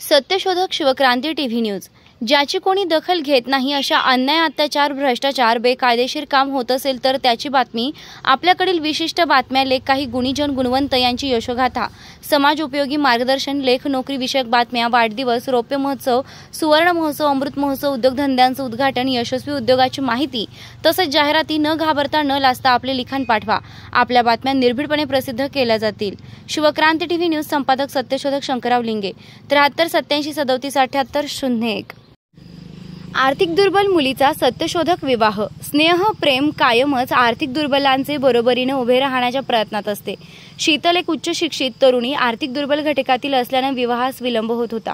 सत्यशोधक Shivkranti TV news. ज्याची कोणी दखल घेत नाही अशा अन्याय, अत्याचार, भ्रष्टाचार, बेकायदेशीर काम होत असेल तर त्याची बातमी, आपल्याकडील विशिष्ट बातम्या, लेख, काही गुणीजन गुणवंत यांची यशोगाथा, समाज उपयोगी मार्गदर्शन, लेख, नोकरी विषयक बातम्या, वाढदिवस, रौप्य महोत्सव, सुवर्ण महोत्सव, अमृत महोत्सव, उद्योगधंद्यांचं उद्घाटन, यशस्वी उद्योगाची माहिती तसंच जाहिराती न घाबरता न लाजता आपले लिखाण पाठवा। आपल्या बातम्या निर्भीडपणे प्रसिद्ध केल्या जातील। शिवक्रांती टीव्ही न्यूज संपादक सत्यशोधक शंकरराव लिंगे 73 87 37 78 01। आर्थिक दुर्बल मुलीचा सत्यशोधक विवाह। स्नेह प्रेम कायमच आर्थिक दुर्बलांचे बरोबरीने उभे राहण्याच्या प्रयत्नात असते। शीतल एक उच्च शिक्षित तरुणी आर्थिक दुर्बल घटकातील असल्याने विवाहास विलंब होत होता।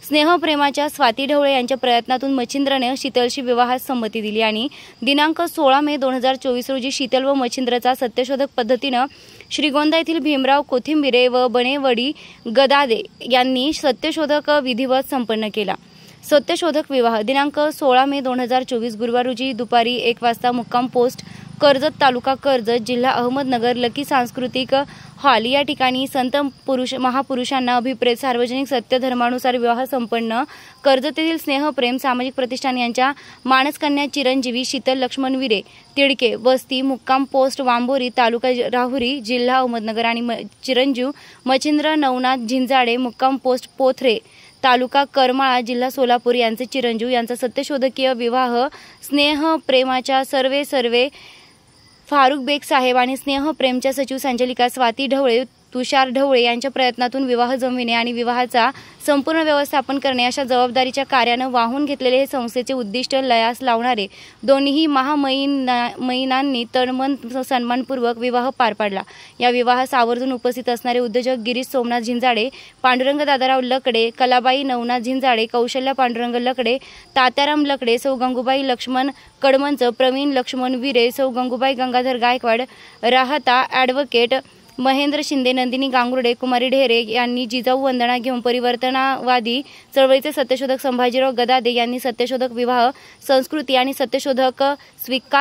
स्नेह प्रेमाच्या स्वाती ढवळे यांच्या प्रयत्नातून मच्छिंद्रने शीतलशी विवाहास संमती दिली आणि दिनांक 16 मे 2024 रोजी शीतल व मच्छिंद्रचा सत्यशोधक पद्धतीने श्रीगोंदा येथील भीमराव कोथिंबिरे व बनेवडी गदादे यांनी सत्यशोधक विधिवत संपन्न केला। सत्यशोधक विवाह दिनांक 16 मे 2024 गुरुवार रोजी दुपारी 1 वाजता मुक्काम पोस्ट कर्जत, तालुका कर्जत, जिल्हा अहमदनगर, लकी सांस्कृतिक हॉल या ठिकाणी संत महापुरुषांना अभिप्रेत सार्वजनिक सत्य धर्मानुसार विवाह संपन्न। कर्जत येथील स्नेह प्रेम सामाजिक प्रतिष्ठान यांच्या मानसकन्या चिरंजीवी शीतल लक्ष्मण विरे तिडके, वस्ती मुक्काम पोस्ट वांबोरी, तालुका राहुरी, जिल्हा अहमदनगर आणि चिरंजीव मच्छिंद्र नवनाथ झिंजाडे, मुक्काम पोस्ट पोथरे, तालुका करमाळा, जिल्हा सोलापूर यांचे चिरंजीव यांचा सत्यशोधकीय विवाह स्नेह प्रेमाच्या सर्वे फारुख बेग साहेब आणि स्नेह प्रेमच्या सचिव संचालिका स्वाती ढवळे, तुषार ढवळे यांच्या प्रयत्नातून विवाह जमविणे आणि विवाहाचा संपूर्ण व्यवस्थापन करणे अशा जबाबदारीच्या कार्याने वाहून घेतलेले हे संस्थेचे उद्दिष्ट लयास लावणारे दोन्ही महामहिनांनी तनमन सन्मानपूर्वक विवाह पार पाडला। या विवाहास आवर्जून उपस्थित असणारे उद्योजक गिरीश सोमनाथ झिंजाडे, पांडुरंग दादाराव लकडे, कलाबाई नवनाथ झिंजाडे, कौशल्या पांडुरंग लकडे, तात्याराम लकडे, सौ गंगूबाई लक्ष्मण कडमंच, प्रवीण लक्ष्मण विरे, सौ गंगूबाई गंगाधर गायकवाड, राहता ॲडव्होकेट महेंद्र शिंदे, नंदिनी गांगुर्डे, कुमारी ढेरे यांनी जिजाऊ वंदना घेऊन परिवर्तनवादी चळवळीचे सत्यशोधक संभाजीराव गदादे यांनी सत्यशोधक विवाह संस्कृती आणि सत्यशोधक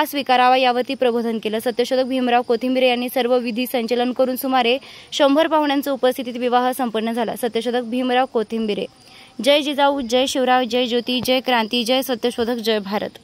स्वीकारावा यावरती प्रबोधन केलं। सत्यशोधक भीमराव कोथिंबिरे यांनी सर्व विधी संचलन करून सुमारे 100 पाहुण्यांच्या उपस्थितीत विवाह संपन्न झाला। सत्यशोधक भीमराव कोथिंबिरे। जय जिजाऊ, जय शिवराव, जय ज्योती, जय क्रांती, जय सत्यशोधक, जय भारत।